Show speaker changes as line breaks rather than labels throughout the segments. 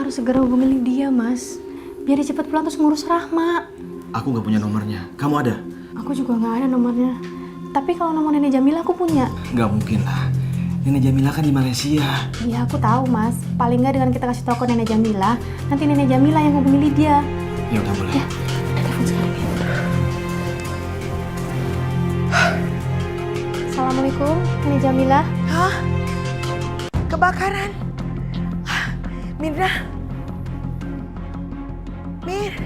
harus segera hubungi dia, Mas. Biar dia cepat pulang terus ngurus Rahma.
Aku nggak punya nomornya. Kamu ada?
Aku juga nggak ada nomornya. Tapi kalau nomor Nenek Jamila aku punya.
Nggak mungkin lah. Nenek Jamila kan di Malaysia.
Iya, aku tahu, Mas. Paling nggak dengan kita kasih tahu ke Nenek Jamila, nanti Nenek Jamila yang hubungi Lydia.
Ya udah boleh.
Ya, telepon sekarang ya. Assalamualaikum, Nenek Jamila.
Hah? Kebakaran? Mirna? Mir?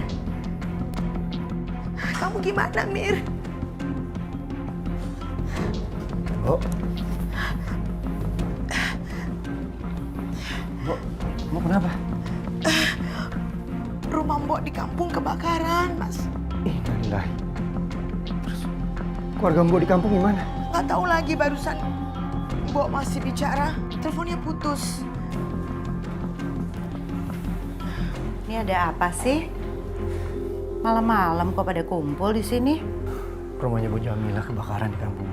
Kamu gimana, Mir?
Mbok? Mbok kenapa?
Rumah Mbok di kampung kebakaran, Mas.
Innalillahi. Terus keluarga Mbok di kampung gimana?
Nggak tahu lagi, barusan Mbok masih bicara, teleponnya putus.
Ini ada apa sih? Malam-malam kok pada kumpul di sini?
Rumahnya Bu Jamila kebakaran di kampung.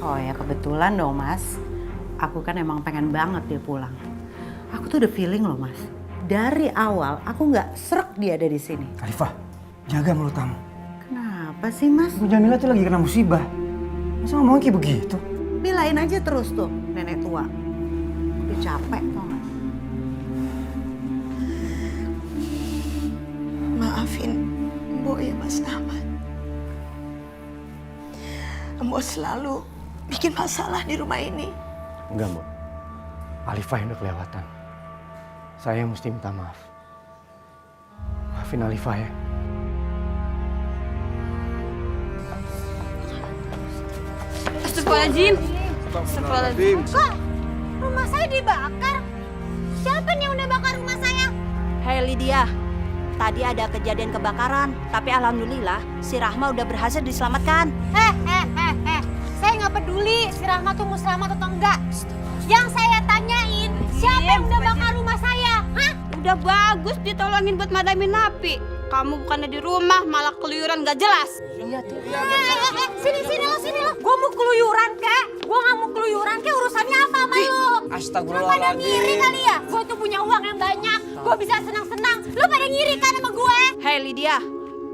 Oh ya kebetulan dong Mas. Aku kan emang pengen banget dia pulang. Aku tuh udah feeling loh Mas. Dari awal aku nggak srek dia ada di sini.
Alifah, jaga mulut kamu.
Kenapa sih Mas?
Bu Jamila tuh lagi kena musibah. Masa ngomongnya kayak begitu?
Bilain aja terus tuh nenek tua. Udah capek tau gak?
Maafin Mbok ya, Mas Ahmad. Mbok selalu bikin masalah di rumah ini.
Enggak, Mbok. Alifah yang udah kelewatan. Saya yang mesti minta maaf. Maafin Alifah ya.
Astagfirullahaladzim. Astagfirullahaladzim.
Kok rumah saya dibakar? Siapa nih yang udah bakar rumah saya?
Hei Lydia, tadi ada kejadian kebakaran, tapi alhamdulillah si Rahma udah berhasil diselamatkan.
Saya nggak peduli si Rahma tuh mau selamat atau enggak. Yang saya tanyain, siapa yang udah bakar rumah saya? Hah?
Udah bagus ditolongin buat madamin api. Kamu bukannya di rumah, malah keluyuran gak jelas.
Iya tuh.
Sini lo. Gue mau keluyuran kek. Gue nggak mau keluyuran kek. Urusannya apa sama lo? Lo pada ngiri kali ya? Gue tuh punya uang yang banyak. Gue bisa senang-senang. Lo pada ngiri kan sama gue?
Hei Lydia,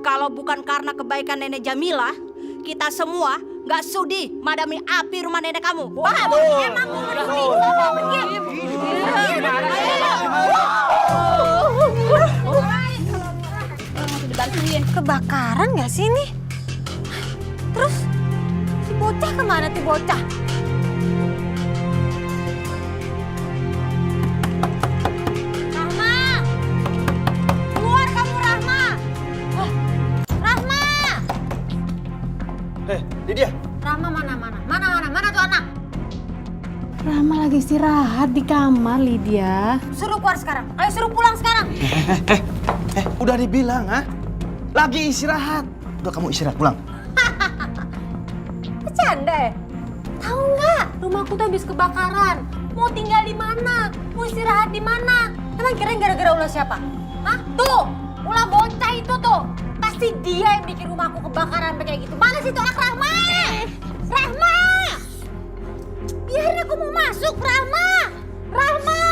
kalau bukan karena kebaikan Nenek Jamila, kita semua gak sudi madami api rumah nenek kamu. Paham?
Emang gue peduli. Pergi.
Dibantuin.
Kebakaran nggak sih ini? Terus si bocah kemana tuh bocah? Rahma, keluar kamu Rahma. Rahma,
Lydia.
Rahma mana tuh anak?
Rahma lagi istirahat di kamar, Lydia.
Suruh keluar sekarang. Ayo suruh pulang sekarang.
Udah dibilang, ha? Lagi istirahat. Udah kamu istirahat pulang.
Bercanda ya? Tahu nggak? Rumahku tuh habis kebakaran. Mau tinggal di mana? Mau istirahat di mana? Emang kirain gara-gara ulah siapa? Hah? Tuh, ulah bocah itu tuh. Pasti dia yang bikin rumahku kebakaran kayak gitu. Mana sih tuh anak Rahma? Rahma! Biarin aku mau masuk, Rahma! Rahma!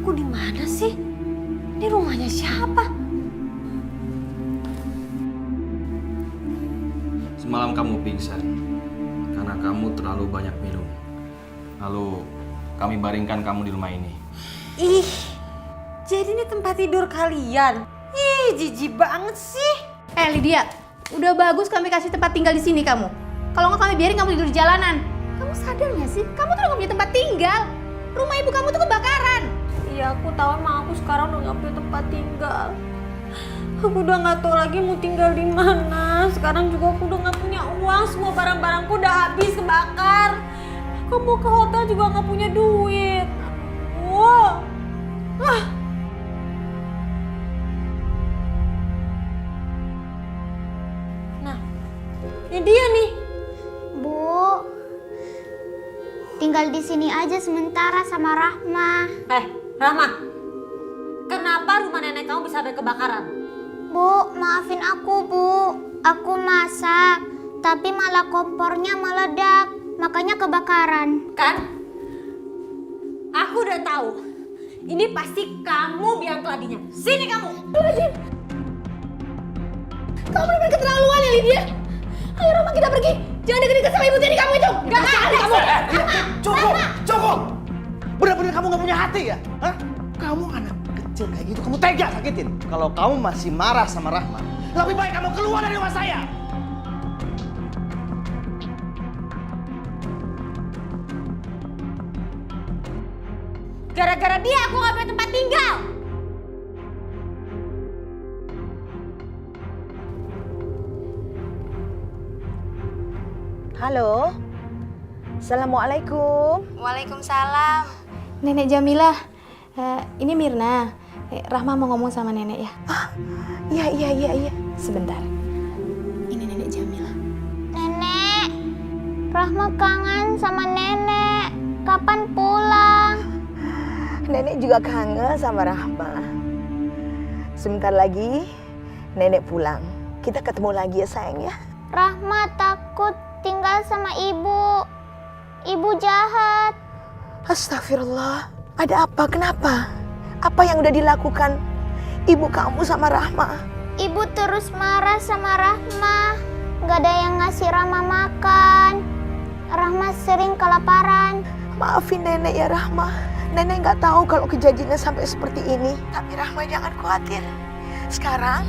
Aku di mana sih? Ini rumahnya siapa?
Semalam kamu pingsan karena kamu terlalu banyak minum. Lalu kami baringkan kamu di rumah ini.
Ih, jadi ini tempat tidur kalian? Ih, jijik banget sih.
Lydia, udah bagus kami kasih tempat tinggal di sini kamu. Kalau nggak kami biarin kamu tidur di jalanan. Kamu sadar nggak sih? Kamu tuh udah nggak punya tempat tinggal. Rumah ibu kamu tuh kebakaran.
Iya, aku tahu emang aku sekarang udah nggak punya tempat tinggal. Aku udah nggak tahu lagi mau tinggal di mana. Sekarang juga aku udah nggak punya uang. Semua barang-barangku udah habis kebakar. Aku mau ke hotel juga nggak punya duit. Wow. Nah, ini dia nih.
Bu, tinggal di sini aja sementara sama Rahma.
Rahma, kenapa rumah nenek kamu bisa sampai kebakaran?
Bu, maafin aku, Bu. Aku masak, tapi malah kompornya meledak, makanya kebakaran.
Kan? Aku udah tahu. Ini pasti kamu biang keladinya. Sini kamu.
Kamu benar keterlaluan ya, Lydia. Ayo Rama, kita pergi. Jangan deket-deket sama ibu tiri kamu itu. Gak ada kamu.
Cukup! Bener-bener kamu gak punya hati ya? Hah? Kamu anak kecil kayak gitu, kamu tega sakitin. Kalau kamu masih marah sama Rahma, lebih baik kamu keluar dari rumah saya.
Gara-gara dia aku gak punya tempat tinggal.
Halo. Assalamualaikum.
Waalaikumsalam. Nenek Jamilah, ini Mirna. Rahma mau ngomong sama nenek ya.
Iya.
Sebentar. Ini Nenek Jamilah.
Nenek, Rahma kangen sama nenek. Kapan pulang?
Nenek juga kangen sama Rahma. Sebentar lagi nenek pulang. Kita ketemu lagi ya sayang ya.
Rahma takut tinggal sama ibu. Ibu jahat.
Astagfirullah. Ada apa? Kenapa? Apa yang udah dilakukan ibu kamu sama Rahma?
Ibu terus marah sama Rahma. Gak ada yang ngasih Rahma makan. Rahma sering kelaparan.
Maafin nenek ya Rahma. Nenek nggak tahu kalau kejadiannya sampai seperti ini. Tapi Rahma jangan khawatir. Sekarang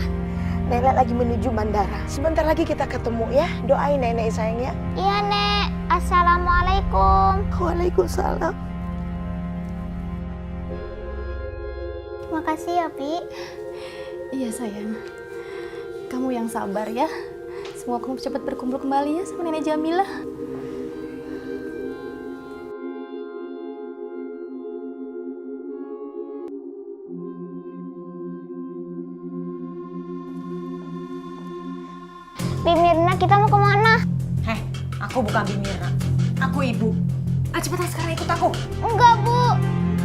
nenek lagi menuju bandara. Sebentar lagi kita ketemu ya. Doain nenek sayang ya.
Iya, Nek. Assalamualaikum.
Waalaikumsalam.
Makasih ya, Pi.
Iya sayang. Kamu yang sabar ya. Semoga kamu cepat berkumpul kembali ya sama Nenek Jamilah.
Bi Mirna, kita mau kemana?
Aku bukan Bimirna. Aku ibu. Ayo cepetan sekarang ikut aku.
Enggak, Bu.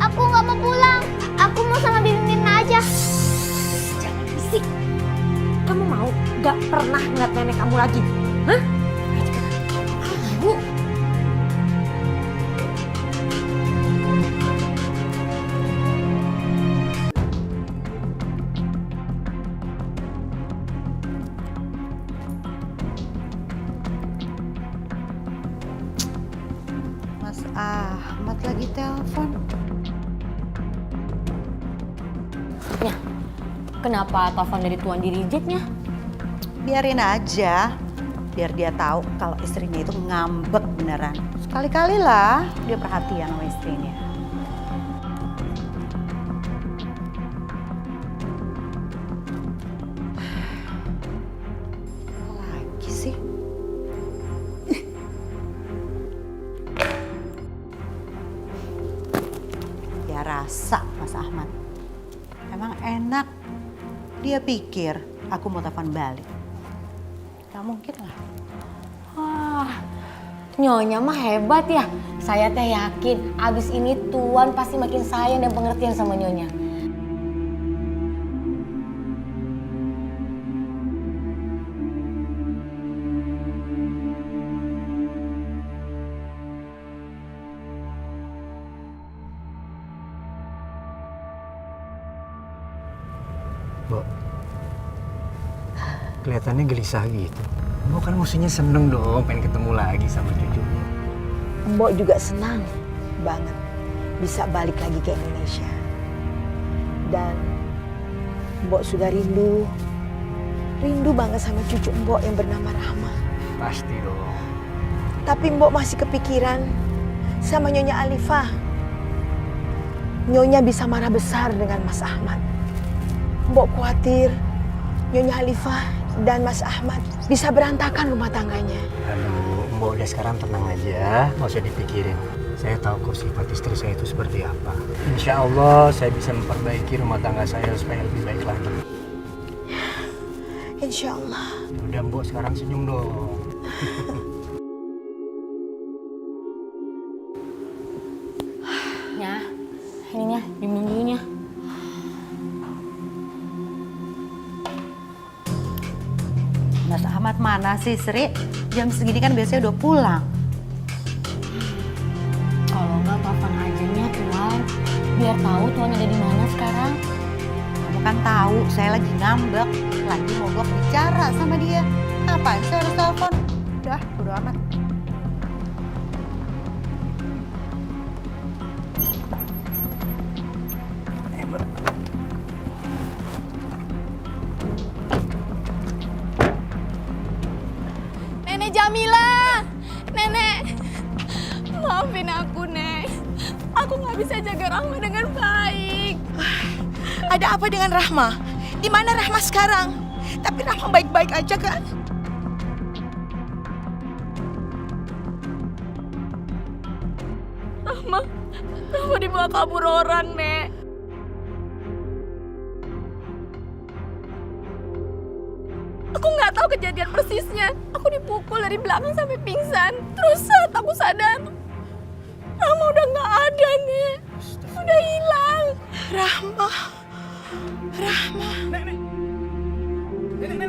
Aku nggak mau pulang. Aku mau sama Bibi Mirna aja.
Jangan bisik. Kamu mau gak pernah ngeliat nenek kamu lagi? Hah? Ayo cepetan. Bu.
Mas Ahmad lagi telepon.
Kenapa telepon dari Tuan di rejectnya?
Biarin aja. Biar dia tahu kalau istrinya itu ngambek beneran. Sekali-kali lah dia perhatian sama istrinya. Apa lagi sih? Ya rasa Mas Ahmad. Emang enak. Dia pikir aku mau telepon balik. Gak mungkin lah.
Wah, Nyonya mah hebat ya. Saya teh yakin abis ini Tuan pasti makin sayang dan pengertian sama Nyonya.
Mbok, kelihatannya gelisah gitu. Mbok kan mestinya seneng dong pengen ketemu lagi sama cucunya.
Mbok juga senang banget bisa balik lagi ke Indonesia. Dan Mbok sudah rindu banget sama cucu Mbok yang bernama Rahma.
Pasti dong.
Tapi Mbok masih kepikiran sama Nyonya Alifah. Nyonya bisa marah besar dengan Mas Ahmad. Mbok khawatir Nyonya Alifah dan Mas Ahmad bisa berantakan rumah tangganya.
Aduh, Mbok udah sekarang tenang aja, nggak usah dipikirin. Saya tahu kok sifat istri saya itu seperti apa. Insya Allah saya bisa memperbaiki rumah tangga saya supaya lebih baik lagi.
Insya Allah.
Udah Mbok sekarang senyum dong.
Mas Ahmad mana sih, Sri? Jam segini kan biasanya udah pulang.
Kalau nggak telepon aja nih Tuan, biar tahu Tuan ada di mana sekarang.
Kamu kan tahu saya lagi ngambek, lagi mogok bicara sama dia. Ngapain saya harus telepon? Udah, bodo amat.
Nenek Jamila, Nenek, maafin aku, Nek. Aku nggak bisa jaga Rahma dengan baik.
Ada apa dengan Rahma? Di mana Rahma sekarang? Tapi Rahma baik-baik aja kan?
Rahma dibawa kabur orang, Nek. Aku nggak tahu kejadian persisnya. Aku dipukul dari belakang sampai pingsan. Terus saat aku sadar, Rahma udah nggak ada, Nek. Udah hilang.
Rahma.
Gue kira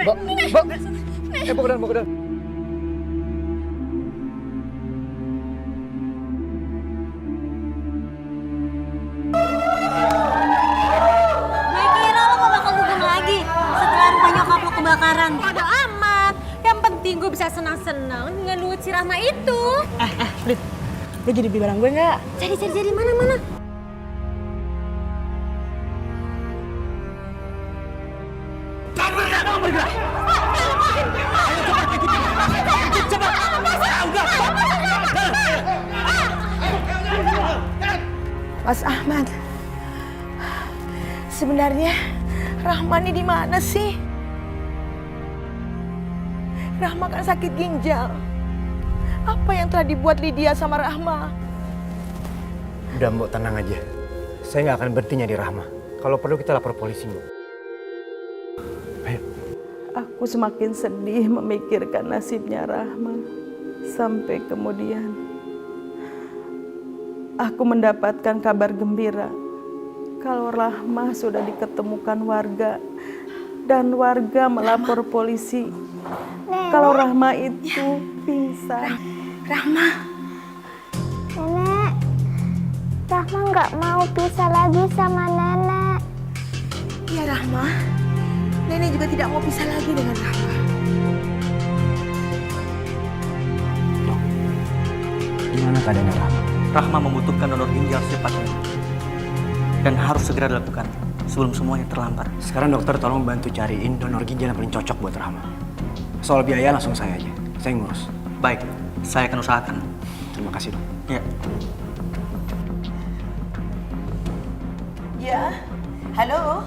lo gak bakal dukung lagi setelah rumah nyokap lo kebakaran. Ada amat. Yang penting gue bisa senang-senang dengan duit si Rahma itu.
Lid, lo jadi beli barang gue nggak?
Cari mana-mana.
Mas Ahmad, sebenarnya Rahma ini di mana sih? Rahma kan sakit ginjal. Apa yang telah dibuat Lydia sama Rahma?
Udah Mbok, tenang aja. Saya nggak akan berhenti nyari Rahma. Kalau perlu kita lapor polisi, Mbok. Ayo.
Aku semakin sedih memikirkan nasibnya Rahma. Sampai kemudian aku mendapatkan kabar gembira kalau Rahma sudah diketemukan warga dan warga melapor polisi kalau Rahma itu pingsan.
Rahma.
Nenek, Rahma nggak mau pisah lagi sama nenek.
Iya Rahma. Nenek juga tidak mau pisah lagi dengan Rahma.
Dok, gimana keadaannya Rahma?
Rahma membutuhkan donor ginjal secepatnya dan harus segera dilakukan sebelum semuanya terlambat.
Sekarang dokter tolong bantu cariin donor ginjal yang paling cocok buat Rahma. Soal biaya langsung saya aja, saya ngurus.
Baik, saya akan usahakan.
Terima kasih dok.
Ya.
Ya, halo.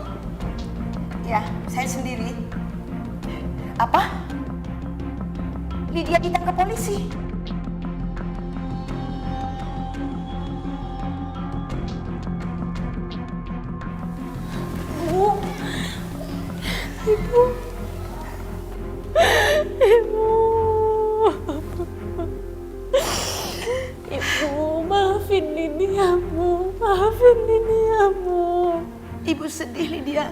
Ya, saya sendiri. Apa? Lydia ditangkap polisi.
Ibu, maafin Lydia, Bu. Maafin Lydia, Bu.
Ibu sedih Lydia.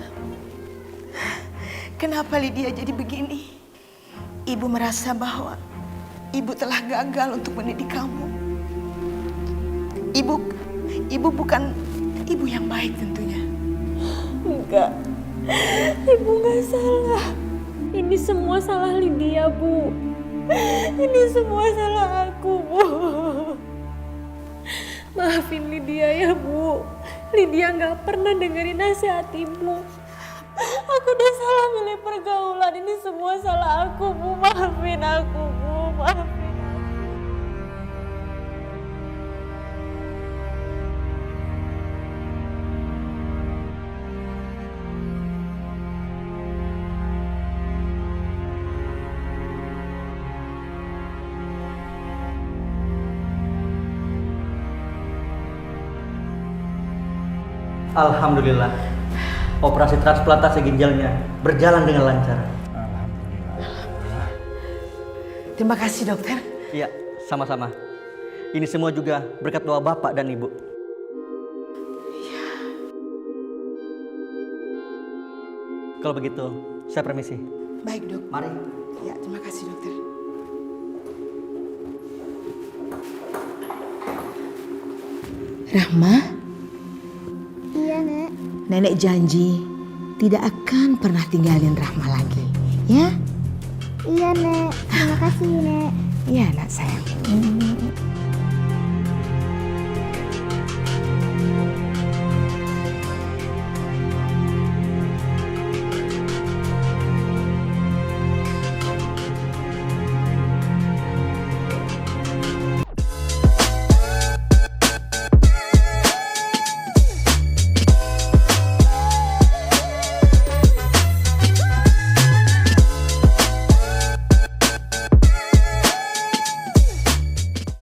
Kenapa Lydia jadi begini? Ibu merasa bahwa ibu telah gagal untuk mendidik kamu. Ibu bukan ibu yang baik tentunya.
Enggak. Ibu nggak salah. Ini semua salah Lydia, Bu. Ini semua salah aku, Bu. Maafin Lydia ya, Bu. Lydia nggak pernah dengerin nasihat Ibu. Aku udah salah milih pergaulan. Ini semua salah aku, Bu. Maafin aku, Bu. Maafin aku.
Alhamdulillah, operasi transplantasi ginjalnya berjalan dengan lancar.
Terima kasih dokter.
Iya, sama-sama. Ini semua juga berkat doa Bapak dan Ibu. Kalau begitu, Saya permisi.
Baik dok.
Mari.
Ya, terima kasih dokter. Rahma,
Iya, Nek.
nenek janji tidak akan pernah tinggalin Rahma lagi. Ya?
Iya, Nek. Terima kasih, Nek.
Iya, nak sayang.